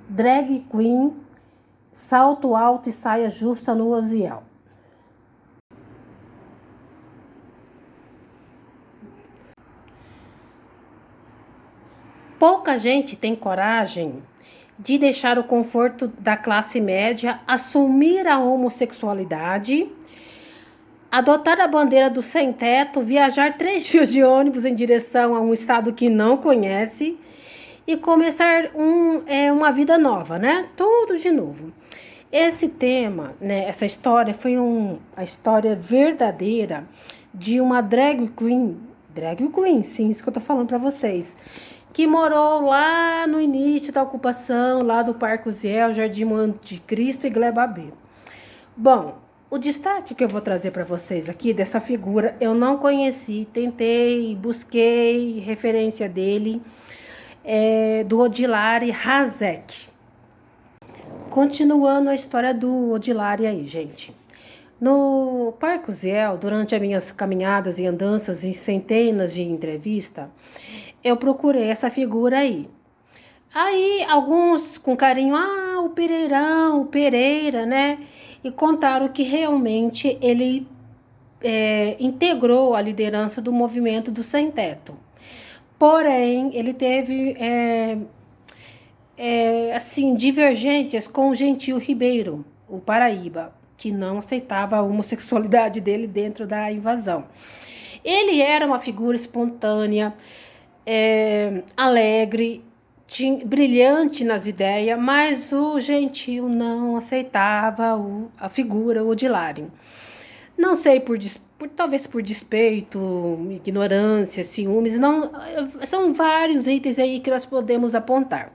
drag queen, salto alto e saia justa no Osiel. Pouca gente tem coragem de deixar o conforto da classe média, assumir a homossexualidade, adotar a bandeira do sem-teto, viajar 3 dias de ônibus em direção a um estado que não conhece e começar uma vida nova, né? Tudo de novo. Esse tema, né, essa história foi a história verdadeira de uma drag queen, sim, isso que eu tô falando para vocês, que morou lá no início da ocupação, lá do Parque Uziel, Jardim Monte Cristo e Gleba B. Bom, o destaque que eu vou trazer para vocês aqui dessa figura, eu não conheci, tentei, busquei referência dele, do Odilari Hazek. Continuando a história do Odilari aí, gente. No Parque Uziel, durante as minhas caminhadas e andanças em centenas de entrevistas, eu procurei essa figura aí. Aí, alguns com carinho, o Pereirão, o Pereira, né? E contaram que realmente ele integrou a liderança do movimento do sem-teto. Porém, ele teve divergências com o Gentil Ribeiro, o Paraíba, que não aceitava a homossexualidade dele dentro da invasão. Ele era uma figura espontânea, alegre, brilhante nas ideias, mas o Gentil não aceitava a figura, o Odilari. Não sei, talvez por despeito, ignorância, ciúmes, não, são vários itens aí que nós podemos apontar.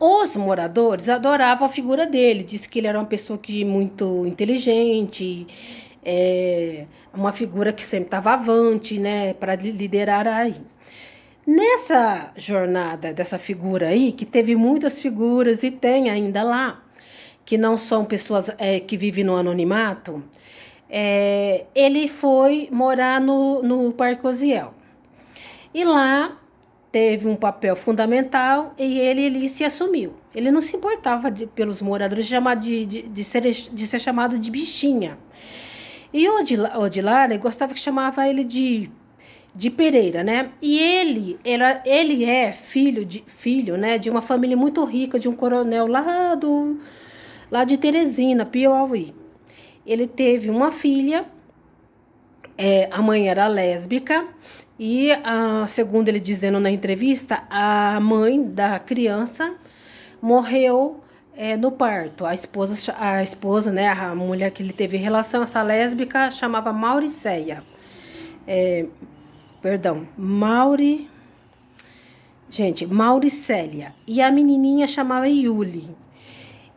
Os moradores adoravam a figura dele, diz que ele era uma pessoa muito inteligente, uma figura que sempre estava avante, né, para liderar aí. Nessa jornada dessa figura aí, que teve muitas figuras e tem ainda lá, que não são pessoas que vivem no anonimato, ele foi morar no Parque Osiel. E lá teve um papel fundamental e ele se assumiu. Ele não se importava pelos moradores de ser chamado de bichinha. E o Odilari gostava que chamava ele de Pereira, né? E ele é filho, né, de uma família muito rica, de um coronel lá de Teresina, Piauí. Ele teve uma filha, a mãe era lésbica, e segundo ele dizendo na entrevista, a mãe da criança morreu no parto. A esposa, né, a mulher que ele teve relação, essa lésbica, chamava Mauricéia. Mauricélia. E a menininha chamava Yuli.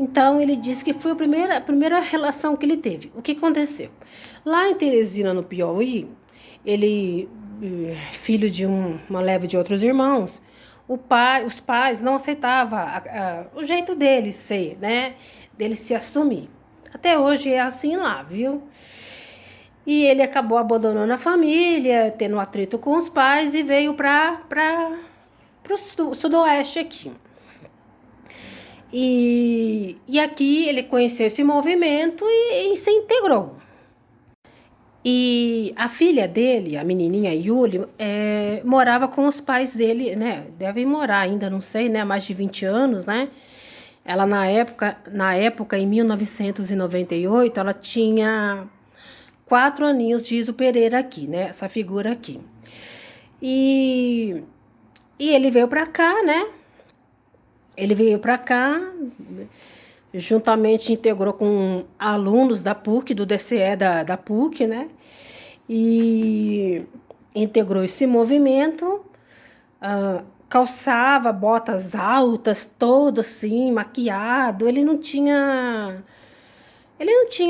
Então, ele disse que foi a primeira relação que ele teve. O que aconteceu? Lá em Teresina, no Piauí, ele, filho de uma leva de outros irmãos, os pais não aceitavam o jeito dele ser, né? Dele se assumir. Até hoje é assim lá, viu? E ele acabou abandonando a família, tendo atrito com os pais e veio para o sudoeste aqui. E aqui ele conheceu esse movimento e se integrou. E a filha dele, a menininha Yuli, morava com os pais dele, né? Devem morar ainda, não sei, né? Há mais de 20 anos, né? Ela, na época, em 1998, ela tinha 4 aninhos, diz o Pereira aqui, né? Essa figura aqui. E ele veio para cá, né? Ele veio para cá, juntamente integrou com alunos da PUC, do DCE da PUC, né? E integrou esse movimento, calçava botas altas, todo assim, maquiado. Ele não tinha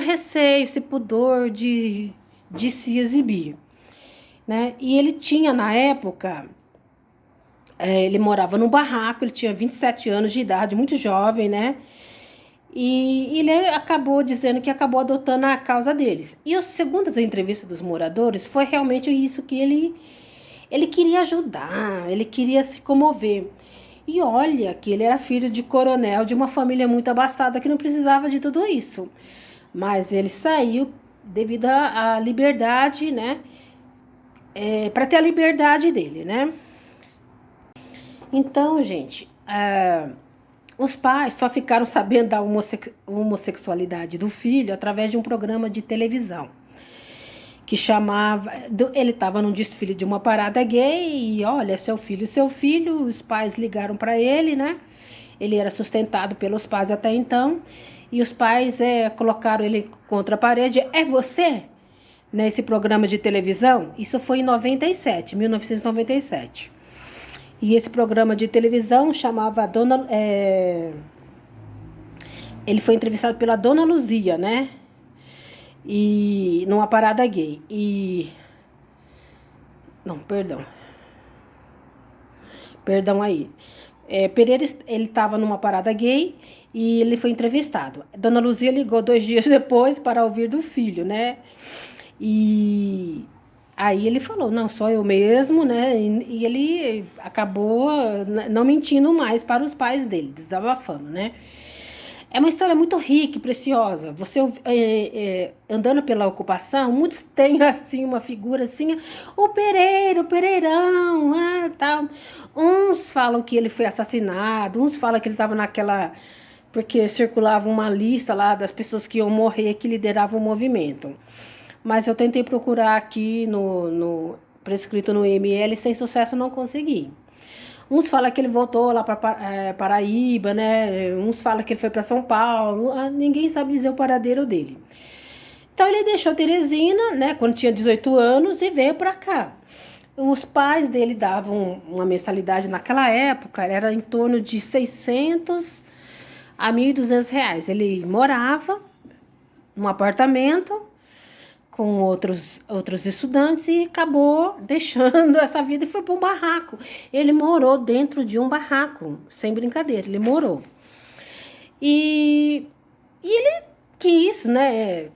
receio, esse pudor de se exibir, né? E ele tinha, na época, ele morava num barraco, ele tinha 27 anos de idade, muito jovem, né? E ele acabou dizendo que acabou adotando a causa deles. E segundo as entrevistas dos moradores, foi realmente isso que ele queria ajudar, ele queria se comover. E olha que ele era filho de coronel de uma família muito abastada que não precisava de tudo isso. Mas ele saiu devido à liberdade, né? Para ter a liberdade dele, né? Então, gente, os pais só ficaram sabendo da homossexualidade do filho através de um programa de televisão que chamava. Ele estava num desfile de uma parada gay e olha, seu filho, os pais ligaram para ele, né? Ele era sustentado pelos pais até então e os pais colocaram ele contra a parede. É você? Nesse programa de televisão? Isso foi em 97, 1997. E esse programa de televisão chamava ele foi entrevistado pela Dona Luzia, né? E numa parada gay. Não, perdão. Perdão aí. Pereira, ele estava numa parada gay e ele foi entrevistado. Dona Luzia ligou 2 dias depois para ouvir do filho, né? E aí ele falou, não, só eu mesmo, né? E ele acabou não mentindo mais para os pais dele, desabafando, né? É uma história muito rica e preciosa. Você andando pela ocupação, muitos têm assim uma figura assim, o Pereira, o Pereirão, tal. Uns falam que ele foi assassinado, uns falam que ele estava naquela porque circulava uma lista lá das pessoas que iam morrer que lideravam o movimento. Mas eu tentei procurar aqui no prescrito no IML, sem sucesso não consegui. Uns falam que ele voltou lá para Paraíba, né? Uns falam que ele foi para São Paulo. Ninguém sabe dizer o paradeiro dele. Então ele deixou Teresina, né? Quando tinha 18 anos e veio para cá. Os pais dele davam uma mensalidade naquela época, era em torno de 600 a R$ 1.200. Ele morava num apartamento com outros estudantes e acabou deixando essa vida e foi para um barraco. Ele morou dentro de um barraco, sem brincadeira, ele morou. E ele quis, né?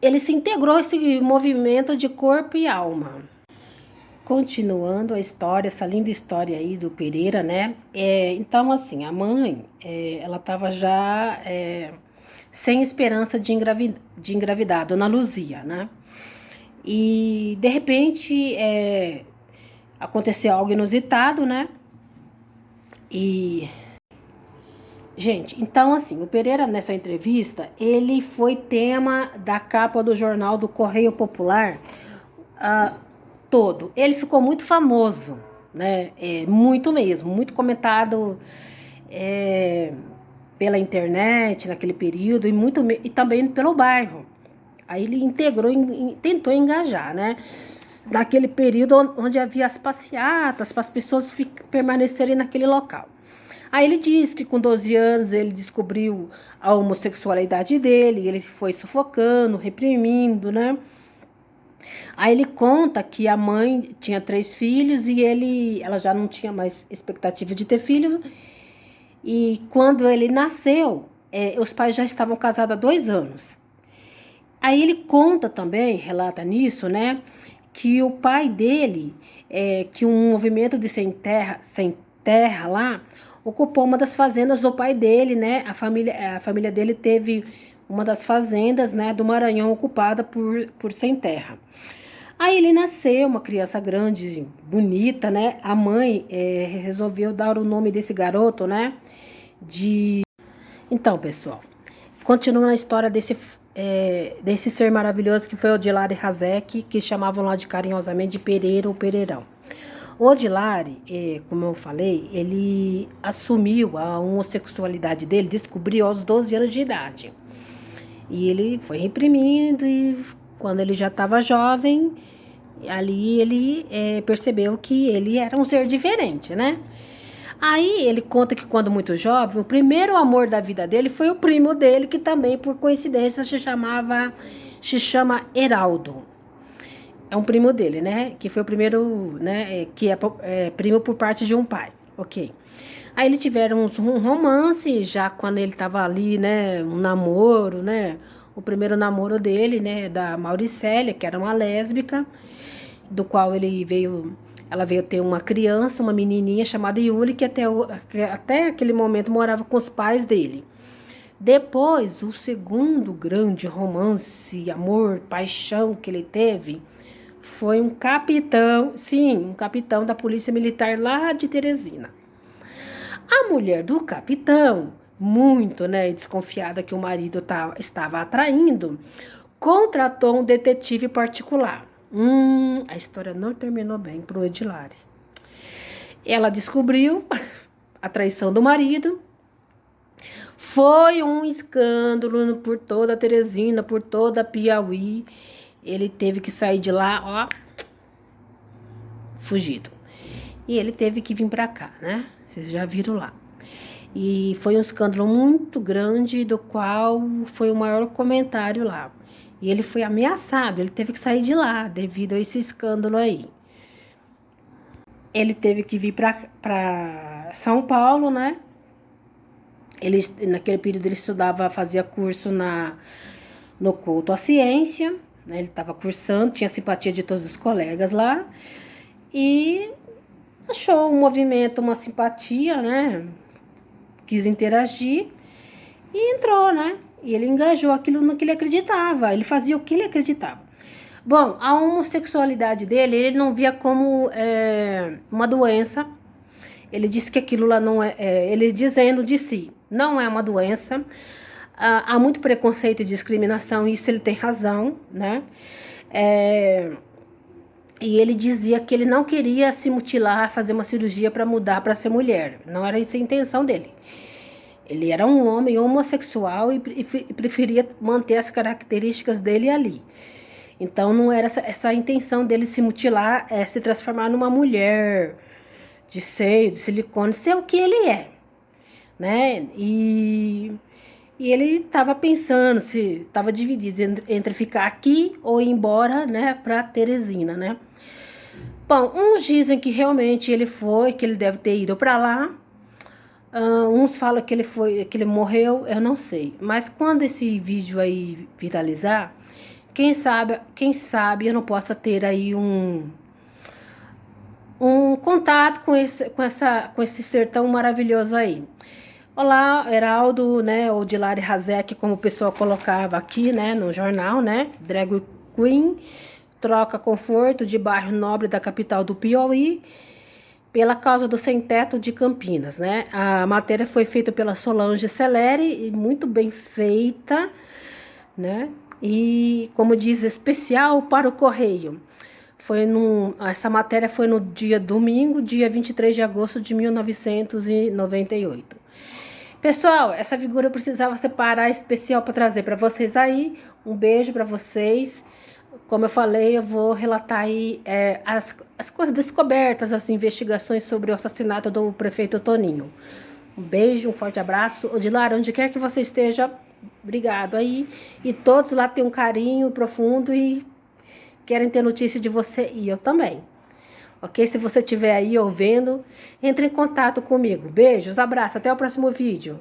Ele se integrou a esse movimento de corpo e alma. Continuando a história, essa linda história aí do Pereira, né? Então, assim, a mãe, ela estava já sem esperança de engravidar, Dona Luzia, né? E, de repente, aconteceu algo inusitado, né? E, gente, então, assim, o Pereira, nessa entrevista, ele foi tema da capa do jornal do Correio Popular todo. Ele ficou muito famoso, né? Muito mesmo, muito comentado pela internet naquele período e também pelo bairro. Aí ele integrou, tentou engajar, né? Naquele período onde havia as passeatas para as pessoas permanecerem naquele local. Aí ele diz que com 12 anos ele descobriu a homossexualidade dele, ele foi sufocando, reprimindo, né? Aí ele conta que a mãe tinha 3 filhos e ela já não tinha mais expectativa de ter filho. E quando ele nasceu, os pais já estavam casados há 2 anos. Aí ele conta também, relata nisso, né, que o pai dele, que um movimento de sem terra lá, ocupou uma das fazendas do pai dele, né, a família dele teve uma das fazendas, né, do Maranhão ocupada por sem terra. Aí ele nasceu, uma criança grande, bonita, né? A mãe resolveu dar o nome desse garoto, né? Então, pessoal, continuando a história desse ser maravilhoso que foi o Odilari Hazek, que chamavam lá de carinhosamente de Pereira ou Pereirão. O Odilari, como eu falei, ele assumiu a homossexualidade dele, descobriu aos 12 anos de idade. E ele foi reprimindo e quando ele já estava jovem, ali ele percebeu que ele era um ser diferente, né? Aí ele conta que quando muito jovem, o primeiro amor da vida dele foi o primo dele, que também por coincidência se chama Heraldo. É um primo dele, né? Que foi o primeiro, né? Que é primo por parte de um pai, ok? Aí eles tiveram um romance, já quando ele tava ali, né? Um namoro, né? O primeiro namoro dele, né? Da Mauricélia, que era uma lésbica, do qual ele veio Ela veio ter uma criança, uma menininha chamada Yuli, que até aquele momento morava com os pais dele. Depois, o segundo grande romance, amor, paixão que ele teve foi um capitão, sim, um capitão da Polícia Militar lá de Teresina. A mulher do capitão, muito, né, desconfiada que o marido estava atraindo, contratou um detetive particular. A história não terminou bem pro Edilari. Ela descobriu a traição do marido. Foi um escândalo por toda a Teresina, por toda a Piauí. Ele teve que sair de lá, ó, fugido. E ele teve que vir pra cá, né? Vocês já viram lá. E foi um escândalo muito grande, do qual foi o maior comentário lá. E ele foi ameaçado, ele teve que sair de lá devido a esse escândalo aí. Ele teve que vir pra São Paulo, né? Ele, naquele período ele estudava, fazia curso no culto à ciência, né? Ele estava cursando, tinha simpatia de todos os colegas lá. E achou um movimento, uma simpatia, né? Quis interagir e entrou, né? E ele engajou aquilo no que ele acreditava. Ele fazia o que ele acreditava. Bom, a homossexualidade dele, ele não via como uma doença. Ele disse que aquilo lá não ele dizendo de si, não é uma doença. Há muito preconceito e discriminação, isso ele tem razão, né? E ele dizia que ele não queria se mutilar, fazer uma cirurgia para mudar para ser mulher. Não era essa a intenção dele. Ele era um homem homossexual e preferia manter as características dele ali. Então não era essa a intenção dele se mutilar, se transformar numa mulher de seio, de silicone, ser o que ele é, né? E ele estava pensando, se estava dividido entre ficar aqui ou ir embora, né, para Teresina, né? Bom, uns dizem que realmente ele foi, que ele deve ter ido para lá. Uns falam que ele morreu, eu não sei. Mas quando esse vídeo aí viralizar, quem sabe eu não possa ter aí um contato com esse ser tão maravilhoso aí. Olá, Heraldo, né, ou Dilari Razek, como o pessoal colocava aqui, né, no jornal, né, drag queen, troca conforto de bairro nobre da capital do Piauí, pela causa do sem-teto de Campinas, né? A matéria foi feita pela Solange Celeri, e muito bem feita, né? E, como diz, especial para o Correio. Essa matéria foi no dia domingo, dia 23 de agosto de 1998. Pessoal, essa figura eu precisava separar especial para trazer para vocês aí. Um beijo para vocês. Como eu falei, eu vou relatar aí as coisas descobertas, as investigações sobre o assassinato do prefeito Toninho. Um beijo, um forte abraço. Odilar, onde quer que você esteja, obrigado aí. E todos lá têm um carinho profundo e querem ter notícia de você, e eu também. Ok? Se você estiver aí ouvindo, entre em contato comigo. Beijos, abraço, até o próximo vídeo.